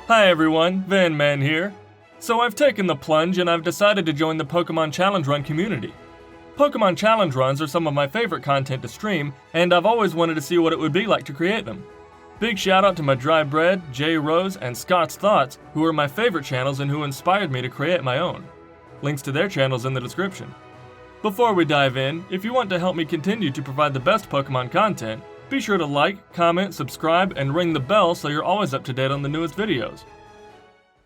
Hi everyone, Vanman here. So I've taken the plunge and I've decided to join the Pokemon Challenge Run community. Pokemon Challenge Runs are some of my favorite content to stream, and I've always wanted to see what it would be like to create them. Big shout out to Mah Dry Bread, J Rose, and Scott's Thoughts, who are my favorite channels and who inspired me to create my own. Links to their channels in the description. Before we dive in, if you want to help me continue to provide the best Pokemon content, be sure to like, comment, subscribe, and ring the bell so you're always up to date on the newest videos.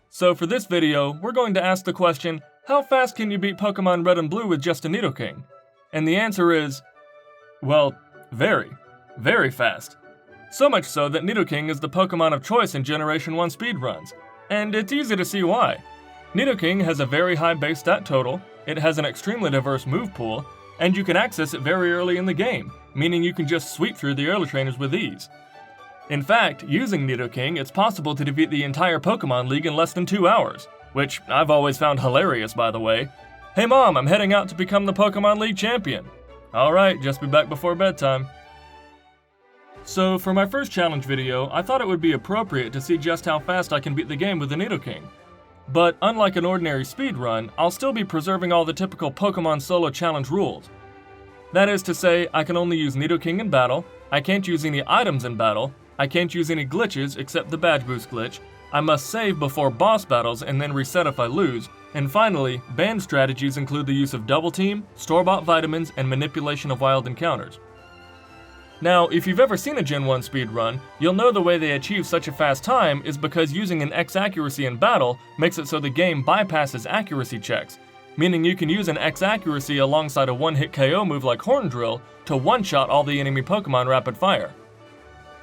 So for this video, we're going to ask the question, how fast can you beat Pokemon Red and Blue with just a Nidoking? And the answer is, well, very, very fast. So much so that Nidoking is the Pokemon of choice in Generation 1 speedruns, and it's easy to see why. Nidoking has a very high base stat total, it has an extremely diverse move pool, and you can access it very early in the game, meaning you can just sweep through the early trainers with ease. In fact, using Nidoking, it's possible to defeat the entire Pokemon League in less than 2 hours, which I've always found hilarious, by the way. Hey Mom, I'm heading out to become the Pokemon League champion. Alright, just be back before bedtime. So for my first challenge video, I thought it would be appropriate to see just how fast I can beat the game with the Nidoking. But unlike an ordinary speedrun, I'll still be preserving all the typical Pokemon solo challenge rules. That is to say, I can only use Nidoking in battle, I can't use any items in battle, I can't use any glitches except the badge boost glitch, I must save before boss battles and then reset if I lose, and finally, banned strategies include the use of double team, store-bought vitamins, and manipulation of wild encounters. Now, if you've ever seen a Gen 1 speedrun, you'll know the way they achieve such a fast time is because using an X accuracy in battle makes it so the game bypasses accuracy checks, meaning you can use an X accuracy alongside a one-hit KO move like Horn Drill to one-shot all the enemy Pokemon rapid fire.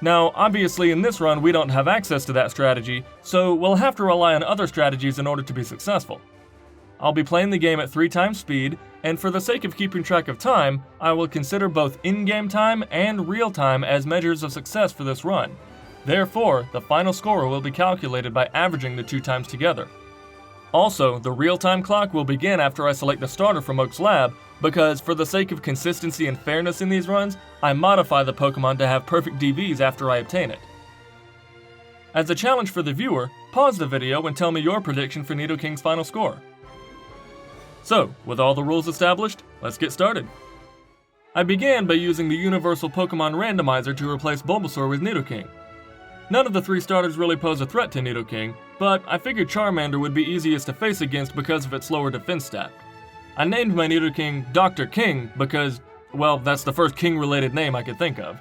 Now, obviously in this run we don't have access to that strategy, so we'll have to rely on other strategies in order to be successful. I'll be playing the game at 3 times speed, and for the sake of keeping track of time, I will consider both in-game time and real time as measures of success for this run. Therefore, the final score will be calculated by averaging the 2 times together. Also, the real-time clock will begin after I select the starter from Oak's lab, because for the sake of consistency and fairness in these runs, I modify the Pokemon to have perfect DVs after I obtain it. As a challenge for the viewer, pause the video and tell me your prediction for Nidoking's final score. So, with all the rules established, let's get started. I began by using the Universal Pokemon Randomizer to replace Bulbasaur with Nidoking. None of the 3 starters really pose a threat to Nidoking, but I figured Charmander would be easiest to face against because of its lower defense stat. I named my Nidoking Dr. King because, well, that's the first King-related name I could think of.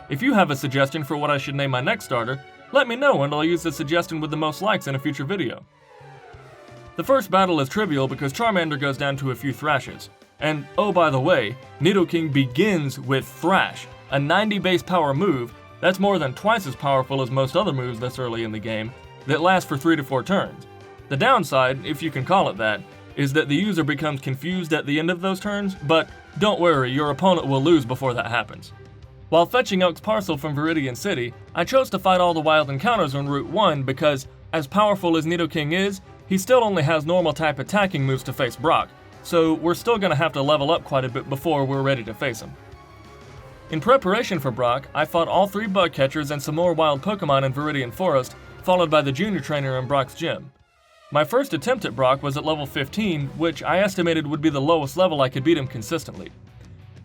If you have a suggestion for what I should name my next starter, let me know and I'll use the suggestion with the most likes in a future video. The first battle is trivial because Charmander goes down to a few thrashes. And oh by the way, Nidoking begins with Thrash, a 90 base power move that's more than twice as powerful as most other moves this early in the game, that lasts for 3 to 4 turns. The downside, if you can call it that, is that the user becomes confused at the end of those turns, but don't worry, your opponent will lose before that happens. While fetching Oak's parcel from Viridian City, I chose to fight all the wild encounters on Route 1 because, as powerful as Nidoking is, he still only has normal type attacking moves to face Brock, so we're still gonna have to level up quite a bit before we're ready to face him. In preparation for Brock, I fought all 3 bug catchers and some more wild Pokemon in Viridian Forest, followed by the junior trainer in Brock's gym. My first attempt at Brock was at level 15, which I estimated would be the lowest level I could beat him consistently.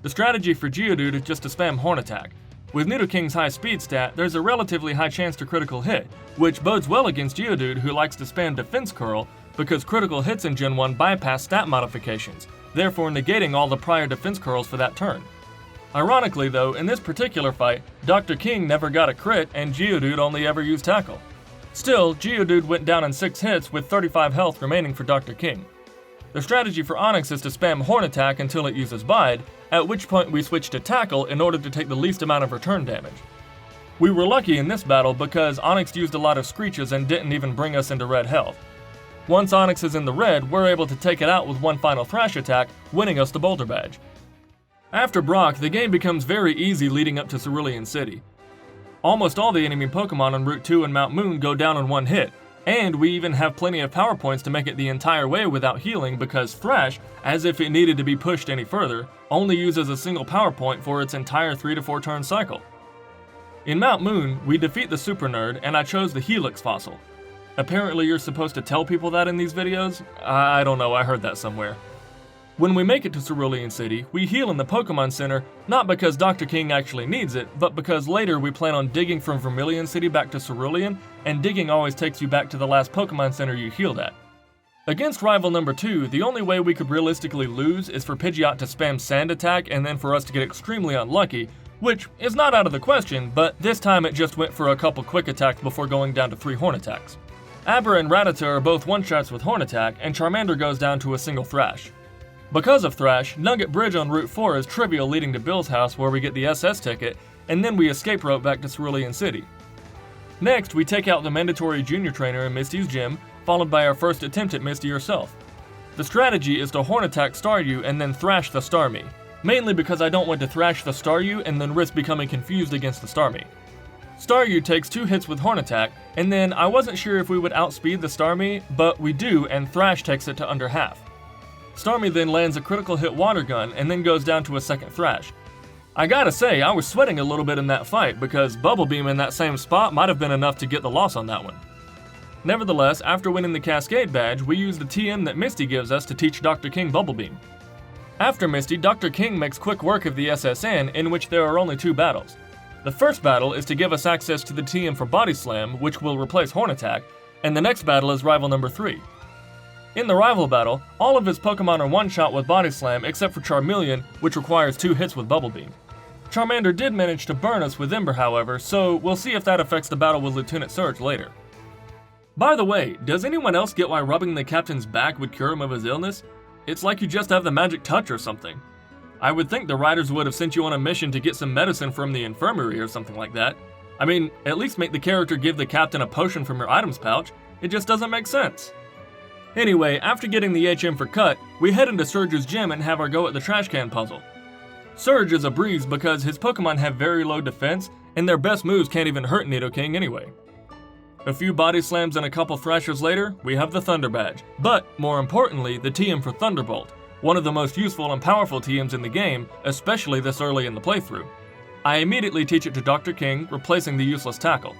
The strategy for Geodude is just to spam Horn Attack. With Nidoking's high speed stat, there's a relatively high chance to critical hit, which bodes well against Geodude who likes to spam Defense Curl because critical hits in Gen 1 bypass stat modifications, therefore negating all the prior Defense Curls for that turn. Ironically though, in this particular fight, Dr. King never got a crit and Geodude only ever used Tackle. Still, Geodude went down in 6 hits with 35 health remaining for Dr. King. The strategy for Onix is to spam Horn Attack until it uses Bide, at which point we switch to Tackle in order to take the least amount of return damage. We were lucky in this battle because Onix used a lot of Screeches and didn't even bring us into red health. Once Onix is in the red, we're able to take it out with one final Thrash attack, winning us the Boulder Badge. After Brock, the game becomes very easy leading up to Cerulean City. Almost all the enemy Pokemon on Route 2 and Mount Moon go down in one hit, and we even have plenty of power points to make it the entire way without healing because Thrash, as if it needed to be pushed any further, only uses a single power point for its entire 3 to 4 turn cycle. In Mount Moon, we defeat the Super Nerd and I chose the Helix fossil. Apparently you're supposed to tell people that in these videos? I don't know, I heard that somewhere. When we make it to Cerulean City, we heal in the Pokemon Center, not because Dr. King actually needs it, but because later we plan on digging from Vermilion City back to Cerulean, and digging always takes you back to the last Pokemon Center you healed at. Against rival number 2, the only way we could realistically lose is for Pidgeot to spam Sand Attack and then for us to get extremely unlucky, which is not out of the question, but this time it just went for a couple quick attacks before going down to 3 Horn Attacks. Aber and Rattata are both one-shots with Horn Attack, and Charmander goes down to a single Thrash. Because of Thrash, Nugget Bridge on Route 4 is trivial, leading to Bill's house where we get the SS ticket, and then we escape rope back to Cerulean City. Next, we take out the mandatory junior trainer in Misty's gym, followed by our first attempt at Misty herself. The strategy is to Horn Attack Staryu and then Thrash the Starmie, mainly because I don't want to Thrash the Staryu and then risk becoming confused against the Starmie. Staryu takes 2 hits with Horn Attack, and then I wasn't sure if we would outspeed the Starmie, but we do, and Thrash takes it to under half. Starmie then lands a critical hit Water Gun and then goes down to a second Thrash. I gotta say, I was sweating a little bit in that fight because Bubble Beam in that same spot might have been enough to get the loss on that one. Nevertheless, after winning the Cascade badge, we use the TM that Misty gives us to teach Dr. King Bubble Beam. After Misty, Dr. King makes quick work of the SSN, in which there are only 2 battles. The first battle is to give us access to the TM for Body Slam, which will replace Horn Attack, and the next battle is rival number 3. In the rival battle, all of his Pokemon are one-shot with Body Slam except for Charmeleon, which requires 2 hits with Bubble Beam. Charmander did manage to burn us with Ember, however, so we'll see if that affects the battle with Lieutenant Surge later. By the way, does anyone else get why rubbing the captain's back would cure him of his illness? It's like you just have the magic touch or something. I would think the writers would have sent you on a mission to get some medicine from the infirmary or something like that. I mean, at least make the character give the captain a potion from your items pouch. It just doesn't make sense. Anyway, after getting the HM for Cut, we head into Surge's gym and have our go at the trash can puzzle. Surge is a breeze because his Pokemon have very low defense, and their best moves can't even hurt Nidoking anyway. A few Body Slams and a couple Thrashers later, we have the Thunder Badge, but, more importantly, the TM for Thunderbolt, one of the most useful and powerful TMs in the game, especially this early in the playthrough. I immediately teach it to Dr. King, replacing the useless Tackle.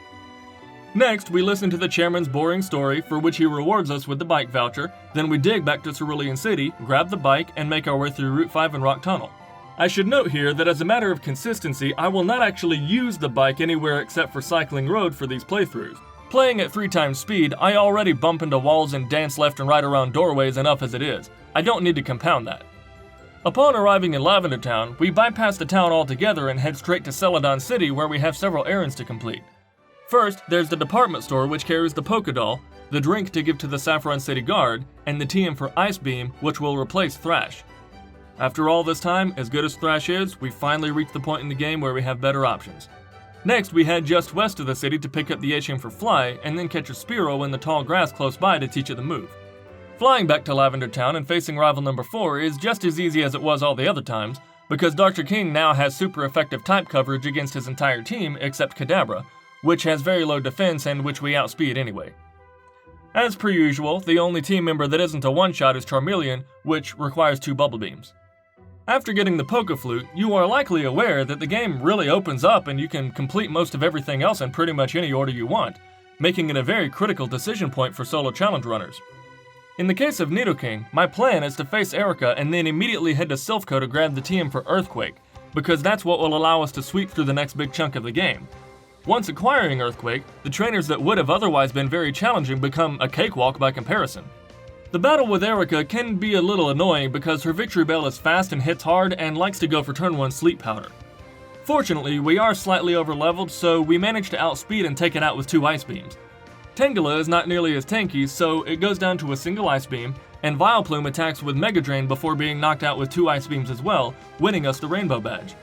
Next, we listen to the chairman's boring story, for which he rewards us with the bike voucher, then we dig back to Cerulean City, grab the bike, and make our way through Route 5 and Rock Tunnel. I should note here that as a matter of consistency, I will not actually use the bike anywhere except for Cycling Road for these playthroughs. Playing at 3 times speed, I already bump into walls and dance left and right around doorways enough as it is. I don't need to compound that. Upon arriving in Lavender Town, we bypass the town altogether and head straight to Celadon City where we have several errands to complete. First, there's the department store which carries the Pokédoll, the drink to give to the Saffron City Guard, and the TM for Ice Beam, which will replace Thrash. After all this time, as good as Thrash is, we finally reach the point in the game where we have better options. Next, we head just west of the city to pick up the HM for Fly, and then catch a Spearow in the tall grass close by to teach it the move. Flying back to Lavender Town and facing rival number 4 is just as easy as it was all the other times, because Dr. King now has super effective type coverage against his entire team except Kadabra, which has very low defense and which we outspeed anyway. As per usual, the only team member that isn't a one-shot is Charmeleon, which requires 2 Bubble Beams. After getting the Poké-Flute, you are likely aware that the game really opens up and you can complete most of everything else in pretty much any order you want, making it a very critical decision point for solo challenge runners. In the case of Nidoking, my plan is to face Erica and then immediately head to Silphco to grab the TM for Earthquake, because that's what will allow us to sweep through the next big chunk of the game. Once acquiring Earthquake, the trainers that would have otherwise been very challenging become a cakewalk by comparison. The battle with Erica can be a little annoying because her Victory Bell is fast and hits hard and likes to go for turn 1 Sleep Powder. Fortunately, we are slightly overleveled, so we manage to outspeed and take it out with 2 Ice Beams. Tangela is not nearly as tanky, so it goes down to a single Ice Beam, and Vileplume attacks with Mega Drain before being knocked out with 2 Ice Beams as well, winning us the Rainbow Badge.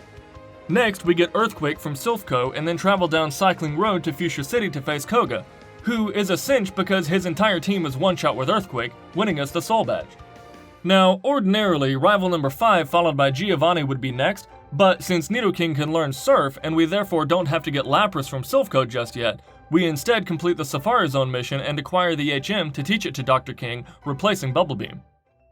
Next, we get Earthquake from Silphco and then travel down Cycling Road to Fuchsia City to face Koga, who is a cinch because his entire team is one-shot with Earthquake, winning us the Soul Badge. Now, ordinarily, rival number 5 followed by Giovanni would be next, but since Nidoking can learn Surf and we therefore don't have to get Lapras from Silphco just yet, we instead complete the Safari Zone mission and acquire the HM to teach it to Dr. King, replacing Bubble Beam.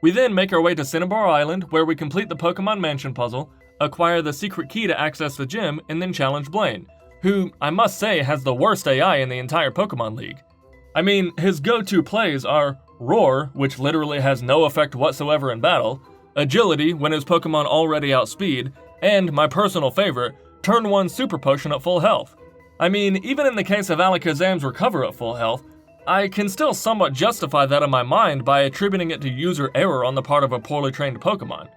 We then make our way to Cinnabar Island, where we complete the Pokemon Mansion puzzle, acquire the secret key to access the gym, and then challenge Blaine, who, I must say, has the worst AI in the entire Pokemon League. I mean, his go-to plays are Roar, which literally has no effect whatsoever in battle, Agility when his Pokemon already outspeed, and my personal favorite, Turn 1 Super Potion at full health. I mean, even in the case of Alakazam's Recover at full health, I can still somewhat justify that in my mind by attributing it to user error on the part of a poorly trained Pokemon.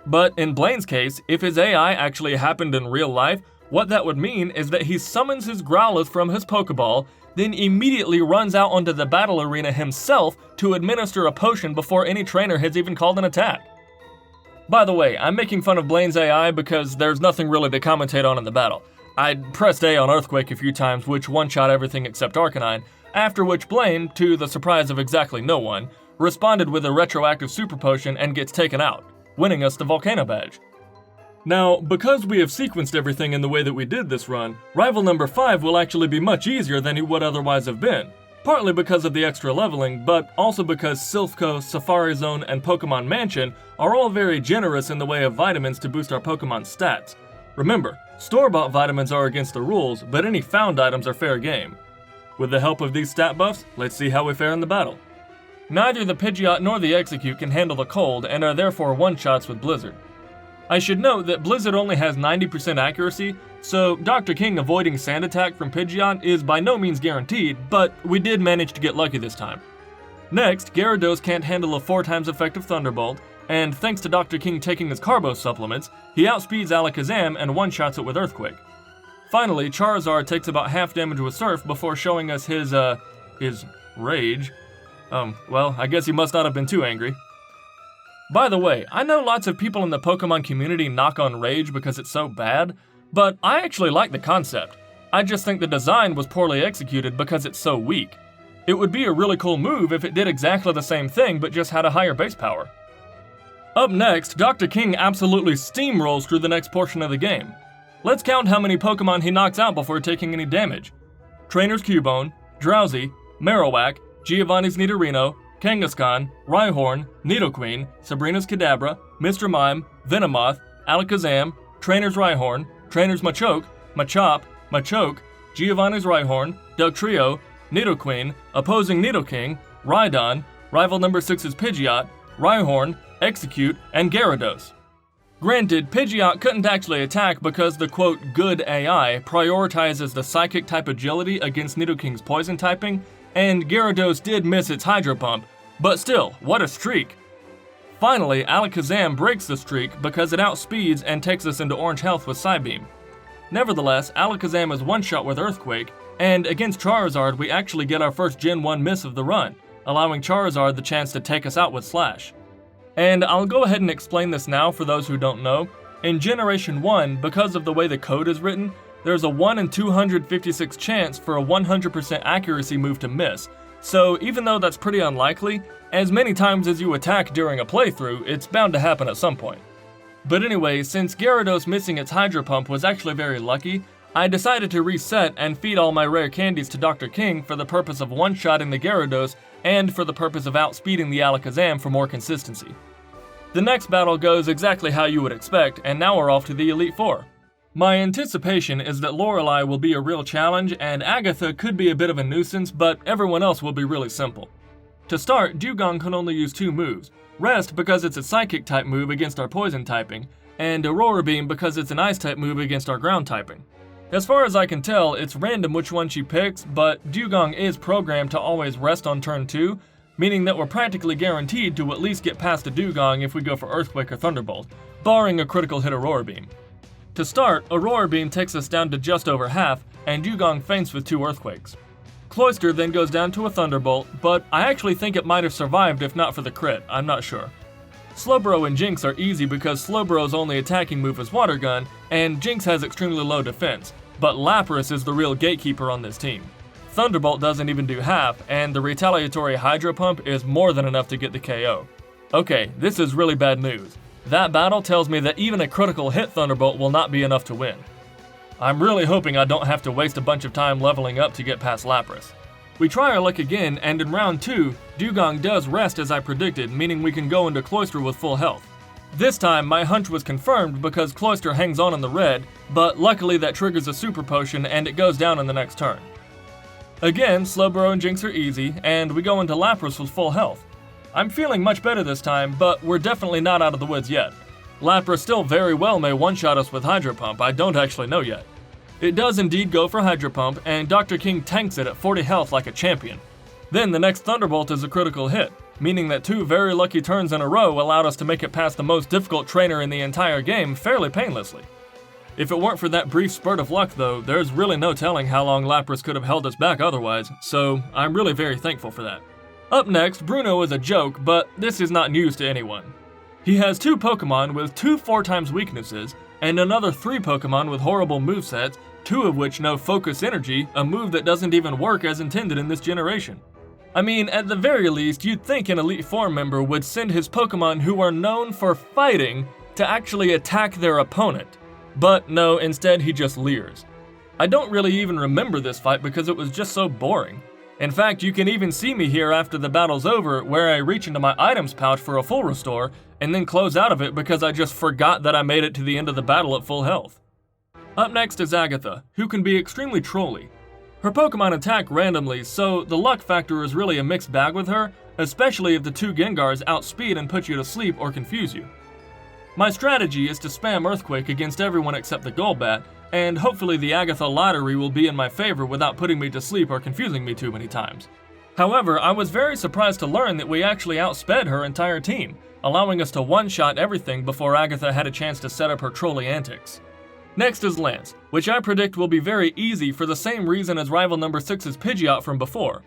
But in Blaine's case, if his AI actually happened in real life, what that would mean is that he summons his Growlithe from his Pokeball, then immediately runs out onto the battle arena himself to administer a potion before any trainer has even called an attack. By the way, I'm making fun of Blaine's AI because there's nothing really to commentate on in the battle. I pressed A on Earthquake a few times, which one-shot everything except Arcanine, after which Blaine, to the surprise of exactly no one, responded with a retroactive Super Potion and gets taken out, winning us the Volcano Badge. Now, because we have sequenced everything in the way that we did this run, rival number 5 will actually be much easier than he would otherwise have been. Partly because of the extra leveling, but also because Silphco, Safari Zone, and Pokemon Mansion are all very generous in the way of vitamins to boost our Pokemon's stats. Remember, store-bought vitamins are against the rules, but any found items are fair game. With the help of these stat buffs, let's see how we fare in the battle. Neither the Pidgeot nor the Execute can handle the cold and are therefore one-shots with Blizzard. I should note that Blizzard only has 90% accuracy, so Dr. King avoiding Sand Attack from Pidgeot is by no means guaranteed, but we did manage to get lucky this time. Next, Gyarados can't handle a 4 times effective Thunderbolt, and thanks to Dr. King taking his Carbo supplements, he outspeeds Alakazam and one-shots it with Earthquake. Finally, Charizard takes about half damage with Surf before showing us his rage. Well, I guess he must not have been too angry. By the way, I know lots of people in the Pokemon community knock on Rage because it's so bad, but I actually like the concept. I just think the design was poorly executed because it's so weak. It would be a really cool move if it did exactly the same thing but just had a higher base power. Up next, Dr. King absolutely steamrolls through the next portion of the game. Let's count how many Pokemon he knocks out before taking any damage. Trainer's Cubone, Drowsy, Marowak, Giovanni's Nidorino, Kangaskhan, Rhyhorn, Nidoqueen, Sabrina's Kadabra, Mr. Mime, Venomoth, Alakazam, Trainer's Rhyhorn, Trainer's Machoke, Machop, Machoke, Giovanni's Rhyhorn, Dugtrio, Nidoqueen, Opposing Nidoking, Rhydon, Rival number 6's Pidgeot, Rhyhorn, Execute, and Gyarados. Granted, Pidgeot couldn't actually attack because the quote good AI prioritizes the Psychic type agility against Nidoking's poison typing, and Gyarados did miss its Hydro Pump, but still, what a streak! Finally, Alakazam breaks the streak because it outspeeds and takes us into orange health with Psybeam. Nevertheless, Alakazam is one-shot with Earthquake, and against Charizard we actually get our first Gen 1 miss of the run, allowing Charizard the chance to take us out with Slash. And I'll go ahead and explain this now for those who don't know. In Generation 1, because of the way the code is written, there's a 1 in 256 chance for a 100% accuracy move to miss, so even though that's pretty unlikely, as many times as you attack during a playthrough, it's bound to happen at some point. But anyway, since Gyarados missing its Hydro Pump was actually very lucky, I decided to reset and feed all my rare candies to Dr. King for the purpose of one-shotting the Gyarados and for the purpose of outspeeding the Alakazam for more consistency. The next battle goes exactly how you would expect, and now we're off to the Elite Four. My anticipation is that Lorelei will be a real challenge and Agatha could be a bit of a nuisance, but everyone else will be really simple. To start, Dewgong can only use 2 moves, Rest because it's a Psychic type move against our Poison typing, and Aurora Beam because it's an Ice type move against our Ground typing. As far as I can tell, it's random which one she picks, but Dewgong is programmed to always rest on turn 2, meaning that we're practically guaranteed to at least get past a Dewgong if we go for Earthquake or Thunderbolt, barring a critical hit Aurora Beam. To start, Aurora Beam takes us down to just over half, and Dewgong faints with 2 Earthquakes. Cloyster then goes down to a Thunderbolt, but I actually think it might have survived if not for the crit, I'm not sure. Slowbro and Jinx are easy because Slowbro's only attacking move is Water Gun, and Jinx has extremely low defense, but Lapras is the real gatekeeper on this team. Thunderbolt doesn't even do half, and the retaliatory Hydro Pump is more than enough to get the KO. Okay, this is really bad news. That battle tells me that even a critical hit Thunderbolt will not be enough to win. I'm really hoping I don't have to waste a bunch of time leveling up to get past Lapras. We try our luck again, and in round 2, Dewgong does rest as I predicted, meaning we can go into Cloyster with full health. This time, my hunch was confirmed because Cloyster hangs on in the red, but luckily that triggers a Super Potion and it goes down in the next turn. Again, Slowbro and Jinx are easy, and we go into Lapras with full health. I'm feeling much better this time, but we're definitely not out of the woods yet. Lapras still very well may one-shot us with Hydro Pump, I don't actually know yet. It does indeed go for Hydro Pump, and Dr. King tanks it at 40 health like a champion. Then the next Thunderbolt is a critical hit, meaning that 2 very lucky turns in a row allowed us to make it past the most difficult trainer in the entire game fairly painlessly. If it weren't for that brief spurt of luck though, there's really no telling how long Lapras could have held us back otherwise, so I'm really very thankful for that. Up next, Bruno is a joke, but this is not news to anyone. He has 2 Pokemon with 2 4x weaknesses, and another 3 Pokemon with horrible movesets, 2 of which know Focus Energy, a move that doesn't even work as intended in this generation. I mean, at the very least, you'd think an Elite Four member would send his Pokemon who are known for fighting to actually attack their opponent. But no, instead he just leers. I don't really even remember this fight because it was just so boring. In fact, you can even see me here after the battle's over where I reach into my items pouch for a full restore and then close out of it because I just forgot that I made it to the end of the battle at full health. Up next is Agatha, who can be extremely trolly. Her Pokemon attack randomly, so the luck factor is really a mixed bag with her, especially if the 2 Gengars outspeed and put you to sleep or confuse you. My strategy is to spam Earthquake against everyone except the Golbat, and hopefully the Agatha lottery will be in my favor without putting me to sleep or confusing me too many times. However, I was very surprised to learn that we actually outsped her entire team, allowing us to one-shot everything before Agatha had a chance to set up her trolley antics. Next is Lance, which I predict will be very easy for the same reason as rival number 6's Pidgeot from before.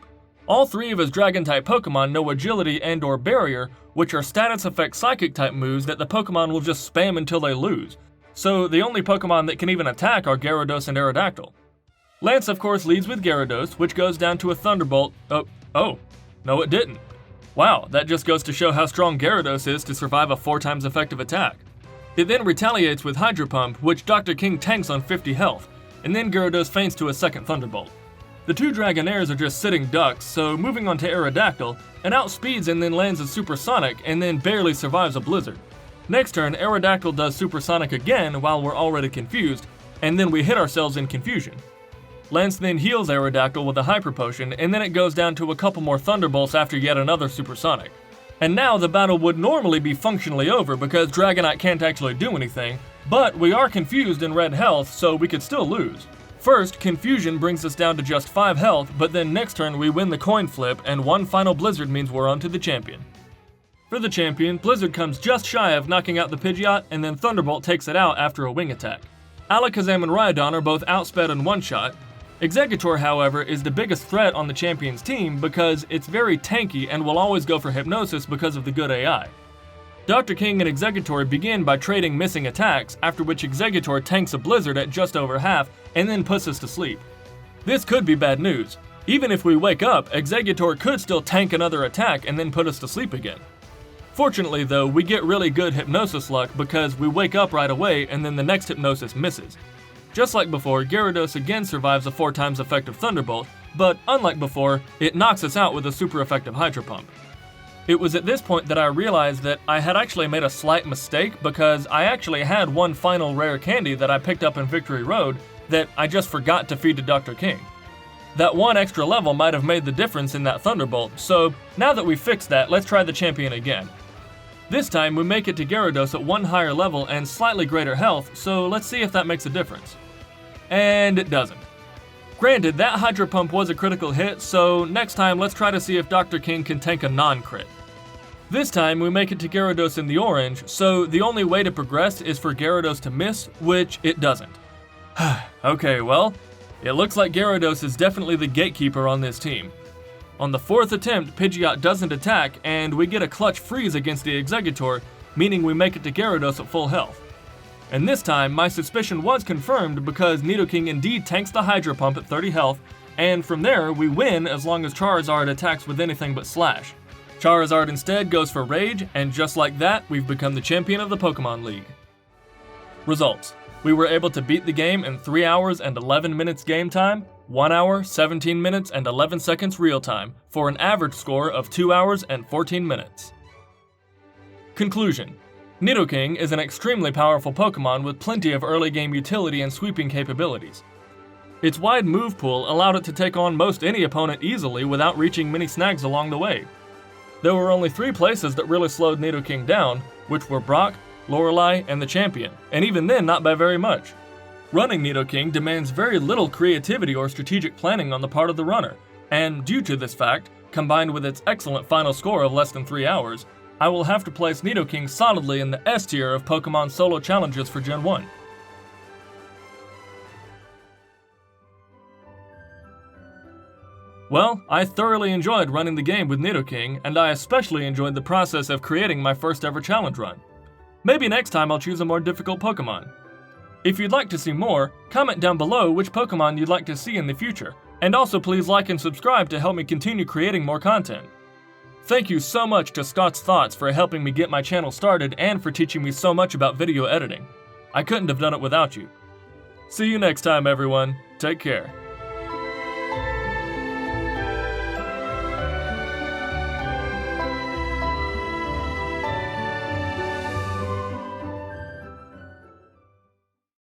All 3 of his Dragon-type Pokemon know Agility and/or Barrier, which are status effect Psychic-type moves that the Pokemon will just spam until they lose, so the only Pokemon that can even attack are Gyarados and Aerodactyl. Lance of course leads with Gyarados, which goes down to a Thunderbolt. Oh, no it didn't. Wow, that just goes to show how strong Gyarados is to survive a 4x effective attack. It then retaliates with Hydro Pump, which Dr. King tanks on 50 health, and then Gyarados feints to a second Thunderbolt. The 2 Dragonairs are just sitting ducks, so moving on to Aerodactyl, it outspeeds and then lands a Supersonic and then barely survives a Blizzard. Next turn, Aerodactyl does Supersonic again while we're already confused, and then we hit ourselves in confusion. Lance then heals Aerodactyl with a Hyper Potion, and then it goes down to a couple more Thunderbolts after yet another Supersonic. And now the battle would normally be functionally over because Dragonite can't actually do anything, but we are confused in red health, so we could still lose. First, confusion brings us down to just 5 health, but then next turn we win the coin flip, and one final Blizzard means we're on to the champion. For the champion, Blizzard comes just shy of knocking out the Pidgeot, and then Thunderbolt takes it out after a wing attack. Alakazam and Rhydon are both outsped in one shot. Exeggutor, however, is the biggest threat on the champion's team because it's very tanky and will always go for Hypnosis because of the good AI. Dr. King and Exeggutor begin by trading missing attacks, after which Exeggutor tanks a Blizzard at just over half and then puts us to sleep. This could be bad news. Even if we wake up, Exeggutor could still tank another attack and then put us to sleep again. Fortunately though, we get really good Hypnosis luck because we wake up right away and then the next Hypnosis misses. Just like before, Gyarados again survives a 4x effective Thunderbolt, but unlike before, it knocks us out with a super effective Hydro Pump. It was at this point that I realized that I had actually made a slight mistake because I actually had one final rare candy that I picked up in Victory Road that I just forgot to feed to Dr. King. That one extra level might have made the difference in that Thunderbolt, so now that we've fixed that, let's try the champion again. This time we make it to Gyarados at one higher level and slightly greater health, so let's see if that makes a difference. And it doesn't. Granted, that Hydro Pump was a critical hit, so next time let's try to see if Dr. King can tank a non-crit. This time we make it to Gyarados in the orange, so the only way to progress is for Gyarados to miss, which it doesn't. Okay, well, it looks like Gyarados is definitely the gatekeeper on this team. On the 4th attempt, Pidgeot doesn't attack, and we get a clutch freeze against the Exeggutor, meaning we make it to Gyarados at full health. And this time, my suspicion was confirmed because Nidoking indeed tanks the Hydro Pump at 30 health, and from there, we win as long as Charizard attacks with anything but Slash. Charizard instead goes for Rage, and just like that, we've become the champion of the Pokemon League. Results. We were able to beat the game in 3 hours and 11 minutes game time, 1 hour, 17 minutes, and 11 seconds real time, for an average score of 2 hours and 14 minutes. Conclusion. Nidoking is an extremely powerful Pokemon with plenty of early game utility and sweeping capabilities. Its wide move pool allowed it to take on most any opponent easily without reaching many snags along the way. There were only 3 places that really slowed Nidoking down, which were Brock, Lorelei, and the champion, and even then not by very much. Running Nidoking demands very little creativity or strategic planning on the part of the runner, and due to this fact, combined with its excellent final score of less than 3 hours, I will have to place Nidoking solidly in the S tier of Pokemon solo challenges for Gen 1. Well, I thoroughly enjoyed running the game with Nidoking, and I especially enjoyed the process of creating my first ever challenge run. Maybe next time I'll choose a more difficult Pokemon. If you'd like to see more, comment down below which Pokemon you'd like to see in the future, and also please like and subscribe to help me continue creating more content. Thank you so much to Scott's Thoughts for helping me get my channel started and for teaching me so much about video editing. I couldn't have done it without you. See you next time, everyone. Take care.